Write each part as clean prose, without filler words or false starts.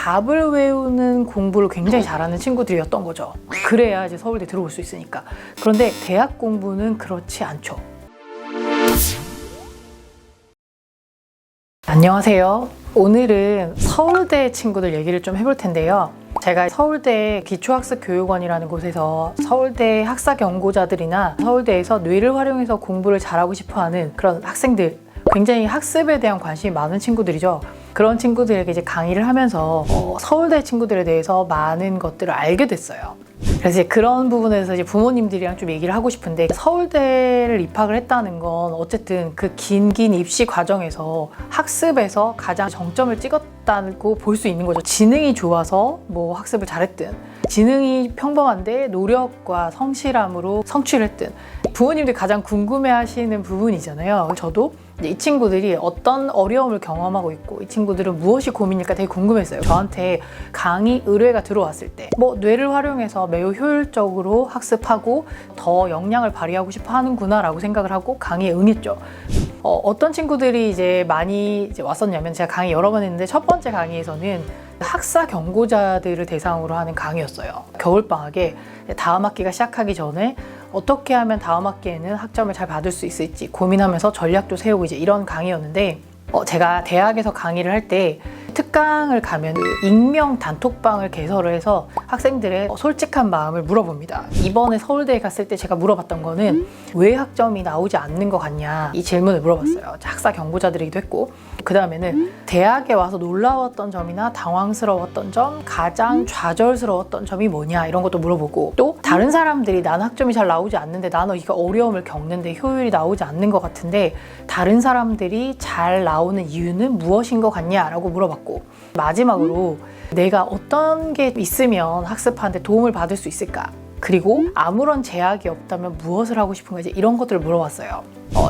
답을 외우는 공부를 굉장히 잘하는 친구들이었던 거죠. 그래야 이제 서울대 들어올 수 있으니까. 그런데 대학 공부는 그렇지 않죠. 안녕하세요. 오늘은 서울대 친구들 얘기를 좀 해볼 텐데요. 제가 서울대 기초학습교육원이라는 곳에서 서울대 학사 경고자들이나 서울대에서 뇌를 활용해서 공부를 잘하고 싶어하는 그런 학생들, 굉장히 학습에 대한 관심이 많은 친구들이죠. 그런 친구들에게 이제 강의를 하면서 서울대 친구들에 대해서 많은 것들을 알게 됐어요. 그래서 이제 그런 부분에서 이제 부모님들이랑 좀 얘기를 하고 싶은데, 서울대를 입학을 했다는 건 어쨌든 그 긴 입시 과정에서 학습에서 가장 정점을 찍었다고 볼 수 있는 거죠. 지능이 좋아서 뭐 학습을 잘했든, 지능이 평범한데 노력과 성실함으로 성취를 했든, 부모님들이 가장 궁금해하시는 부분이잖아요. 저도 이 친구들이 어떤 어려움을 경험하고 있고 이 친구들은 무엇이 고민일까 되게 궁금했어요. 저한테 강의 의뢰가 들어왔을 때 뇌를 활용해서 매우 효율적으로 학습하고 더 역량을 발휘하고 싶어 하는구나 라고 생각을 하고 강의에 응했죠. 어떤 친구들이 이제 많이 왔었냐면, 제가 강의 여러 번 했는데 첫 번째 강의에서는 학사 경고자들을 대상으로 하는 강의였어요. 겨울방학에 다음 학기가 시작하기 전에 어떻게 하면 다음 학기에는 학점을 잘 받을 수 있을지 고민하면서 전략도 세우고 이제 이런 강의였는데, 제가 대학에서 강의를 할 때 특강을 가면 익명 단톡방을 개설을 해서 학생들의 솔직한 마음을 물어봅니다. 이번에 서울대에 갔을 때 제가 물어봤던 거는 왜 학점이 나오지 않는 것 같냐, 이 질문을 물어봤어요. 학사 경고자들이기도 했고, 그 다음에는 대학에 와서 놀라웠던 점이나 당황스러웠던 점, 가장 좌절스러웠던 점이 뭐냐, 이런 것도 물어보고, 또 다른 사람들이 나는 학점이 잘 나오지 않는데, 나는 이거 어려움을 겪는데 효율이 나오지 않는 것 같은데 다른 사람들이 잘 나오는 이유는 무엇인 것 같냐 라고 물어봤고, 마지막으로 내가 어떤 게 있으면 학습하는데 도움을 받을 수 있을까, 그리고 아무런 제약이 없다면 무엇을 하고 싶은가, 이제 이런 것들을 물어봤어요.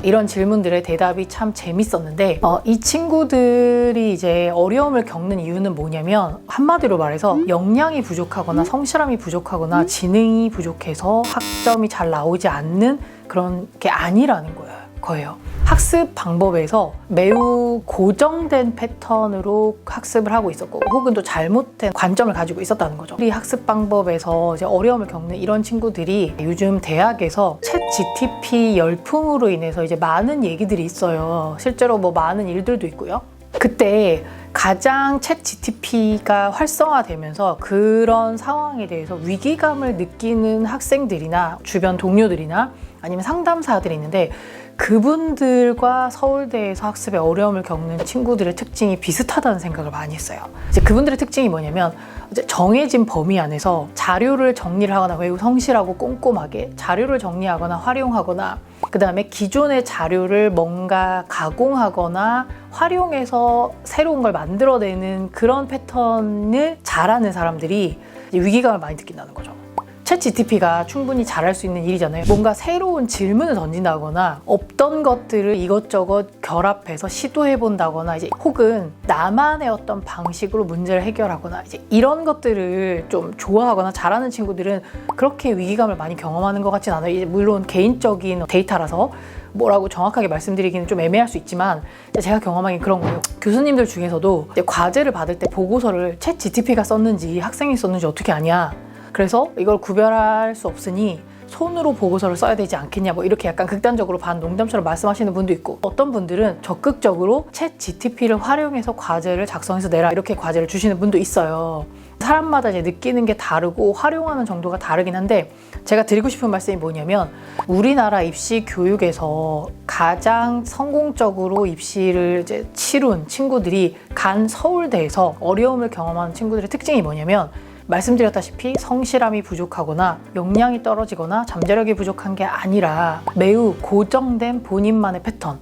이런 질문들의 대답이 참 재밌었는데, 이 친구들이 이제 어려움을 겪는 이유는 뭐냐면, 한마디로 말해서 역량이 부족하거나 성실함이 부족하거나 지능이 부족해서 학점이 잘 나오지 않는 그런 게 아니라는 거예요. 학습 방법에서 매우 고정된 패턴으로 학습을 하고 있었고, 혹은 또 잘못된 관점을 가지고 있었다는 거죠. 이 학습 방법에서 이제 어려움을 겪는 이런 친구들이 요즘 대학에서 챗 GTP 열풍으로 인해서 이제 많은 얘기들이 있어요. 실제로 뭐 많은 일들도 있고요. 그때 가장 챗 GTP가 활성화되면서 그런 상황에 대해서 위기감을 느끼는 학생들이나 주변 동료들이나 아니면 상담사들이 있는데, 그분들과 서울대에서 학습에 어려움을 겪는 친구들의 특징이 비슷하다는 생각을 많이 했어요. 이제 그분들의 특징이 뭐냐면, 이제 정해진 범위 안에서 자료를 정리를 하거나 매우 성실하고 꼼꼼하게 자료를 정리하거나 활용하거나, 그 다음에 기존의 자료를 뭔가 가공하거나 활용해서 새로운 걸 만들어내는 그런 패턴을 잘하는 사람들이 이제 위기감을 많이 느낀다는 거죠. 챗 GTP가 충분히 잘할 수 있는 일이잖아요. 뭔가 새로운 질문을 던진다거나 없던 것들을 이것저것 결합해서 시도해본다거나, 이제 혹은 나만의 어떤 방식으로 문제를 해결하거나, 이제 이런 것들을 좀 좋아하거나 잘하는 친구들은 그렇게 위기감을 많이 경험하는 것 같진 않아요. 이제 물론 개인적인 데이터라서 뭐라고 정확하게 말씀드리기는 좀 애매할 수 있지만, 제가 경험하긴 그런 거예요. 교수님들 중에서도 이제 과제를 받을 때 보고서를 챗 GTP가 썼는지 학생이 썼는지 어떻게 아냐, 그래서 이걸 구별할 수 없으니 손으로 보고서를 써야 되지 않겠냐, 뭐 이렇게 약간 극단적으로 반 농담처럼 말씀하시는 분도 있고, 어떤 분들은 적극적으로 챗 GTP를 활용해서 과제를 작성해서 내라, 이렇게 과제를 주시는 분도 있어요. 사람마다 이제 느끼는 게 다르고 활용하는 정도가 다르긴 한데, 제가 드리고 싶은 말씀이 뭐냐면, 우리나라 입시 교육에서 가장 성공적으로 입시를 이제 치룬 친구들이 간 서울대에서 어려움을 경험하는 친구들의 특징이 뭐냐면, 말씀드렸다시피 성실함이 부족하거나 역량이 떨어지거나 잠재력이 부족한 게 아니라 매우 고정된 본인만의 패턴,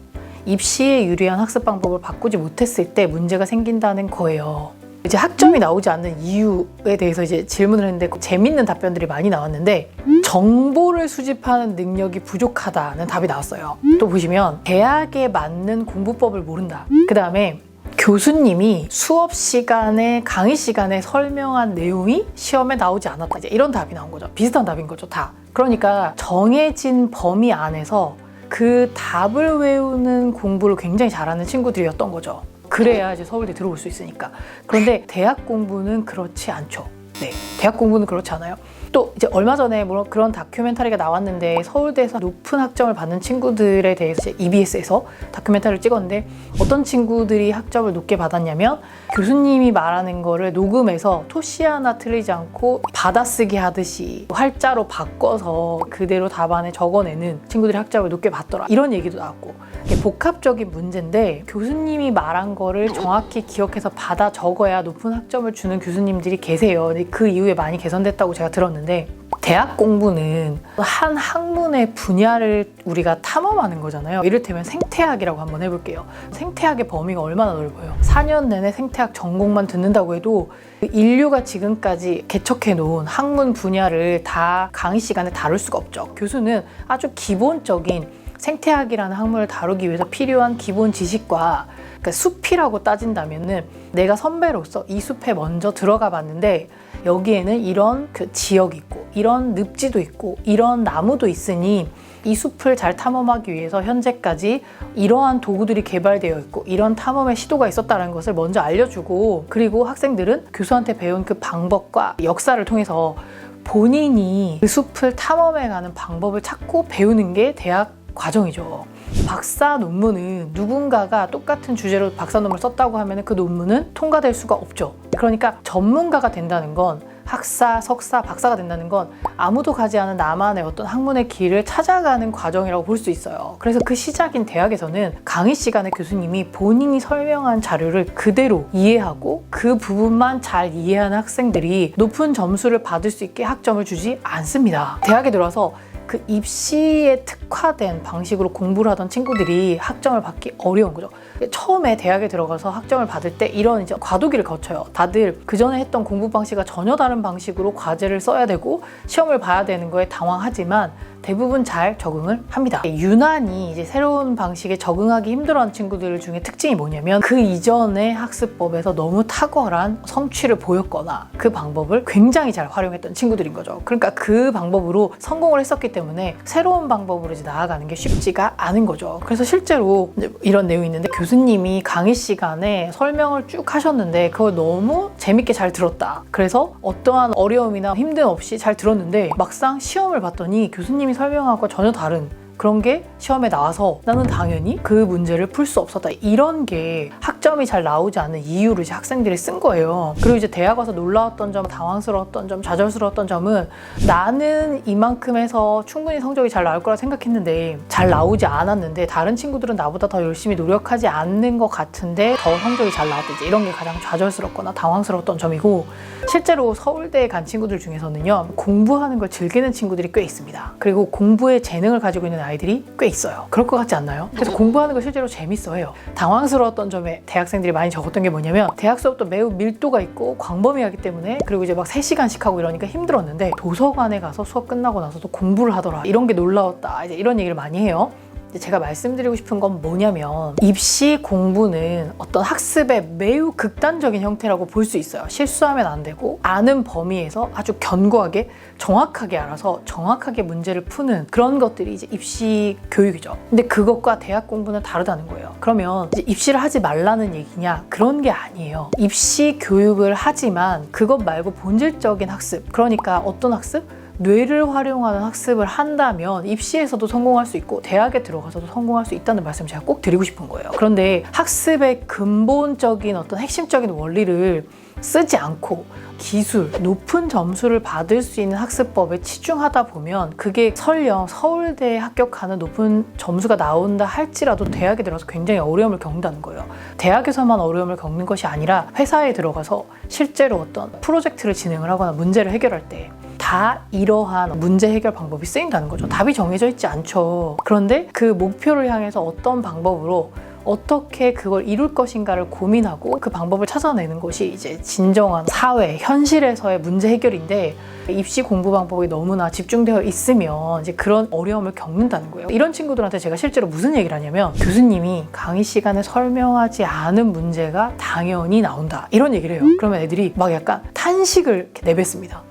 입시에 유리한 학습 방법을 바꾸지 못했을 때 문제가 생긴다는 거예요. 이제 학점이 나오지 않는 이유에 대해서 이제 질문을 했는데 재밌는 답변들이 많이 나왔는데, 정보를 수집하는 능력이 부족하다는 답이 나왔어요. 또 보시면 대학에 맞는 공부법을 모른다. 그 다음에 교수님이 수업 시간에, 강의 시간에 설명한 내용이 시험에 나오지 않았다, 이제 이런 답이 나온 거죠. 비슷한 답인 거죠, 다. 그러니까 정해진 범위 안에서 그 답을 외우는 공부를 굉장히 잘하는 친구들이었던 거죠. 그래야 이제 서울대 들어올 수 있으니까. 그런데 대학 공부는 그렇지 않죠. 네, 대학 공부는 그렇지 않아요. 또 이제 얼마 전에 물론 그런 다큐멘터리가 나왔는데 서울대에서 높은 학점을 받는 친구들에 대해서 EBS에서 다큐멘터리를 찍었는데 어떤 친구들이 학점을 높게 받았냐면 교수님이 말하는 거를 녹음해서 토시 하나 틀리지 않고 받아쓰기 하듯이 활자로 바꿔서 그대로 답안에 적어내는 친구들이 학점을 높게 받더라, 이런 얘기도 나왔고. 이게 복합적인 문제인데 교수님이 말한 거를 정확히 기억해서 받아 적어야 높은 학점을 주는 교수님들이 계세요. 근데 그 이후에 많이 개선됐다고 제가 들었는데, 대학 공부는 한 학문의 분야를 우리가 탐험하는 거잖아요. 이를테면 생태학이라고 한번 해볼게요. 생태학의 범위가 얼마나 넓어요. 4년 내내 생태학 전공만 듣는다고 해도 인류가 지금까지 개척해 놓은 학문 분야를 다 강의 시간에 다룰 수가 없죠. 교수는 아주 기본적인 생태학이라는 학문을 다루기 위해서 필요한 기본 지식과, 그러니까 숲이라고 따진다면은 내가 선배로서 이 숲에 먼저 들어가 봤는데 여기에는 이런 그 지역이 있고 이런 늪지도 있고 이런 나무도 있으니 이 숲을 잘 탐험하기 위해서 현재까지 이러한 도구들이 개발되어 있고 이런 탐험의 시도가 있었다는 것을 먼저 알려주고, 그리고 학생들은 교수한테 배운 그 방법과 역사를 통해서 본인이 그 숲을 탐험해가는 방법을 찾고 배우는 게 대학 과정이죠. 박사 논문은 누군가가 똑같은 주제로 박사 논문을 썼다고 하면 그 논문은 통과될 수가 없죠. 그러니까 전문가가 된다는 건, 학사, 석사, 박사가 된다는 건 아무도 가지 않은 나만의 어떤 학문의 길을 찾아가는 과정이라고 볼 수 있어요. 그래서 그 시작인 대학에서는 강의 시간에 교수님이 본인이 설명한 자료를 그대로 이해하고 그 부분만 잘 이해하는 학생들이 높은 점수를 받을 수 있게 학점을 주지 않습니다. 대학에 들어와서 그 입시에 특화된 방식으로 공부를 하던 친구들이 학점을 받기 어려운 거죠. 처음에 대학에 들어가서 학점을 받을 때 이런 이제 과도기를 거쳐요. 다들 그 전에 했던 공부 방식과 전혀 다른 방식으로 과제를 써야 되고 시험을 봐야 되는 거에 당황하지만 대부분 잘 적응을 합니다. 유난히 이제 새로운 방식에 적응하기 힘들어하는 친구들 중에 특징이 뭐냐면 그 이전의 학습법에서 너무 탁월한 성취를 보였거나 그 방법을 굉장히 잘 활용했던 친구들인 거죠. 그러니까 그 방법으로 성공을 했었기 때문에 새로운 방법으로 이제 나아가는 게 쉽지가 않은 거죠. 그래서 실제로 이런 내용이 있는데, 교수님이 강의 시간에 설명을 쭉 하셨는데 그걸 너무 재밌게 잘 들었다. 그래서 어떠한 어려움이나 힘듦 없이 잘 들었는데 막상 시험을 봤더니 교수님이 설명한 것과 전혀 다른 그런 게 시험에 나와서 나는 당연히 그 문제를 풀 수 없었다. 이런 게 학점이 잘 나오지 않는 이유를 이제 학생들이 쓴 거예요. 그리고 이제 대학 와서 놀라웠던 점, 당황스러웠던 점, 좌절스러웠던 점은 나는 이만큼 해서 충분히 성적이 잘 나올 거라 생각했는데 잘 나오지 않았는데 다른 친구들은 나보다 더 열심히 노력하지 않는 것 같은데 더 성적이 잘 나왔다. 이제 이런 게 가장 좌절스럽거나 당황스러웠던 점이고, 실제로 서울대에 간 친구들 중에서는요, 공부하는 걸 즐기는 친구들이 꽤 있습니다. 그리고 공부에 재능을 가지고 있는 아이들이 꽤 있어요. 그럴 것 같지 않나요? 그래서 공부하는 거 실제로 재밌어해요. 당황스러웠던 점에 대학생들이 많이 적었던 게 뭐냐면, 대학 수업도 매우 밀도가 있고 광범위하기 때문에, 그리고 이제 막 3시간씩 하고 이러니까 힘들었는데 도서관에 가서 수업 끝나고 나서도 공부를 하더라. 이런 게 놀라웠다. 이제 이런 얘기를 많이 해요. 제가 말씀드리고 싶은 건 뭐냐면, 입시 공부는 어떤 학습의 매우 극단적인 형태라고 볼 수 있어요. 실수하면 안 되고 아는 범위에서 아주 견고하게 정확하게 알아서 정확하게 문제를 푸는 그런 것들이 이제 입시 교육이죠. 근데 그것과 대학 공부는 다르다는 거예요. 그러면 이제 입시를 하지 말라는 얘기냐? 그런 게 아니에요. 입시 교육을 하지만 그것 말고 본질적인 학습, 그러니까 어떤 학습? 뇌를 활용하는 학습을 한다면 입시에서도 성공할 수 있고 대학에 들어가서도 성공할 수 있다는 말씀 제가 꼭 드리고 싶은 거예요. 그런데 학습의 근본적인 어떤 핵심적인 원리를 쓰지 않고 기술, 높은 점수를 받을 수 있는 학습법에 치중하다 보면 그게 설령 서울대에 합격하는 높은 점수가 나온다 할지라도 대학에 들어서 굉장히 어려움을 겪는다는 거예요. 대학에서만 어려움을 겪는 것이 아니라 회사에 들어가서 실제로 어떤 프로젝트를 진행을 하거나 문제를 해결할 때 다 이러한 문제 해결 방법이 쓰인다는 거죠. 답이 정해져 있지 않죠. 그런데 그 목표를 향해서 어떤 방법으로 어떻게 그걸 이룰 것인가를 고민하고 그 방법을 찾아내는 것이 이제 진정한 사회, 현실에서의 문제 해결인데, 입시 공부 방법이 너무나 집중되어 있으면 이제 그런 어려움을 겪는다는 거예요. 이런 친구들한테 제가 실제로 무슨 얘기를 하냐면, 교수님이 강의 시간에 설명하지 않은 문제가 당연히 나온다. 이런 얘기를 해요. 그러면 애들이 막 약간 탄식을 이렇게 내뱉습니다.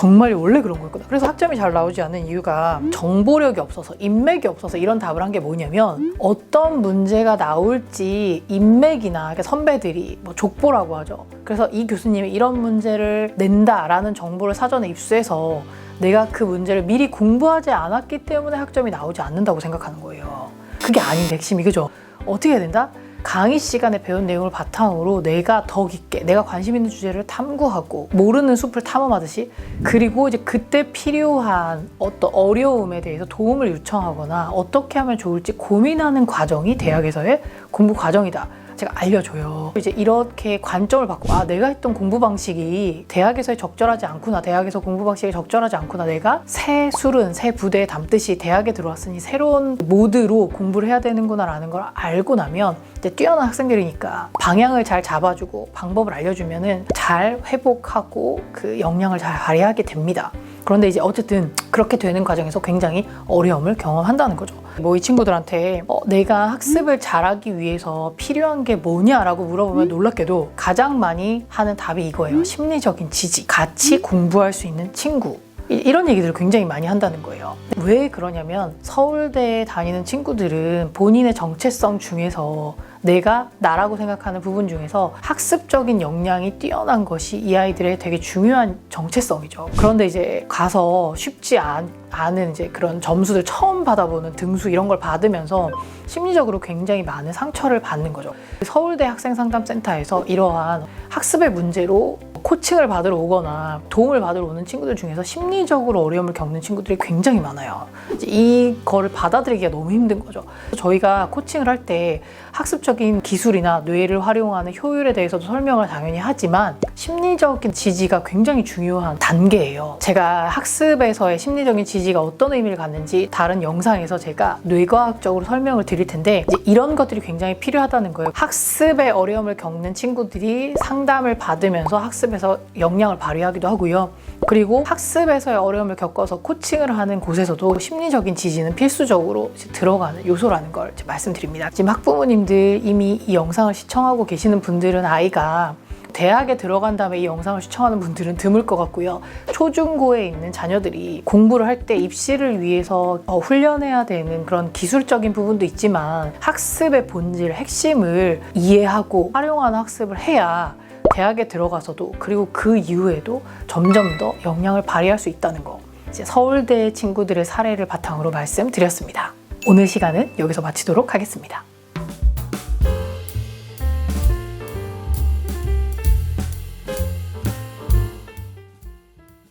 정말 원래 그런 거였거든. 그래서 학점이 잘 나오지 않는 이유가 정보력이 없어서, 인맥이 없어서 이런 답을 한 게 뭐냐면, 어떤 문제가 나올지 인맥이나, 그러니까 선배들이 뭐 족보라고 하죠. 그래서 이 교수님이 이런 문제를 낸다라는 정보를 사전에 입수해서 내가 그 문제를 미리 공부하지 않았기 때문에 학점이 나오지 않는다고 생각하는 거예요. 그게 아닌데 핵심이, 그죠? 어떻게 해야 된다? 강의 시간에 배운 내용을 바탕으로 내가 더 깊게 내가 관심 있는 주제를 탐구하고 모르는 숲을 탐험하듯이, 그리고 이제 그때 필요한 어떤 어려움에 대해서 도움을 요청하거나 어떻게 하면 좋을지 고민하는 과정이 대학에서의 공부 과정이다. 제가 알려줘요. 이제 이렇게 관점을 바꾸고, 아, 내가 했던 공부 방식이 대학에서 적절하지 않구나, 대학에서 공부 방식이 적절하지 않구나, 내가 새 술은 새 부대에 담듯이 대학에 들어왔으니 새로운 모드로 공부를 해야 되는구나 라는 걸 알고 나면, 이제 뛰어난 학생들이니까 방향을 잘 잡아주고 방법을 알려주면은 잘 회복하고 그 역량을 잘 발휘하게 됩니다. 그런데 이제 어쨌든 그렇게 되는 과정에서 굉장히 어려움을 경험한다는 거죠. 뭐 이 친구들한테 내가 학습을 잘하기 위해서 필요한 게 뭐냐라고 물어보면 놀랍게도 가장 많이 하는 답이 이거예요. 심리적인 지지, 같이 공부할 수 있는 친구. 이런 얘기들을 굉장히 많이 한다는 거예요. 왜 그러냐면, 서울대에 다니는 친구들은 본인의 정체성 중에서 내가 나라고 생각하는 부분 중에서 학습적인 역량이 뛰어난 것이 이 아이들의 되게 중요한 정체성이죠. 그런데 이제 가서 쉽지 않은 이제 그런 점수들 처음 받아보는 등수 이런 걸 받으면서 심리적으로 굉장히 많은 상처를 받는 거죠. 서울대 학생상담센터에서 이러한 학습의 문제로 코칭을 받으러 오거나 도움을 받으러 오는 친구들 중에서 심리적으로 어려움을 겪는 친구들이 굉장히 많아요. 이거를 받아들이기가 너무 힘든 거죠. 저희가 코칭을 할 때 학습적인 기술이나 뇌를 활용하는 효율에 대해서도 설명을 당연히 하지만 심리적인 지지가 굉장히 중요한 단계예요. 제가 학습에서의 심리적인 지지가 어떤 의미를 갖는지 다른 영상에서 제가 뇌과학적으로 설명을 드릴 텐데, 이제 이런 것들이 굉장히 필요하다는 거예요. 학습에 어려움을 겪는 친구들이 상담을 받으면서 학습에서 역량을 발휘하기도 하고요. 그리고 학습에서의 어려움을 겪어서 코칭을 하는 곳에서도 심리적인 지지는 필수적으로 들어가는 요소라는 걸 말씀드립니다. 지금 학부모님들 이미 이 영상을 시청하고 계시는 분들은 아이가 대학에 들어간 다음에 이 영상을 시청하는 분들은 드물 것 같고요. 초중고에 있는 자녀들이 공부를 할 때 입시를 위해서 훈련해야 되는 그런 기술적인 부분도 있지만 학습의 본질, 핵심을 이해하고 활용하는 학습을 해야 대학에 들어가서도, 그리고 그 이후에도 점점 더 역량을 발휘할 수 있다는 거, 이제 서울대 친구들의 사례를 바탕으로 말씀드렸습니다. 오늘 시간은 여기서 마치도록 하겠습니다.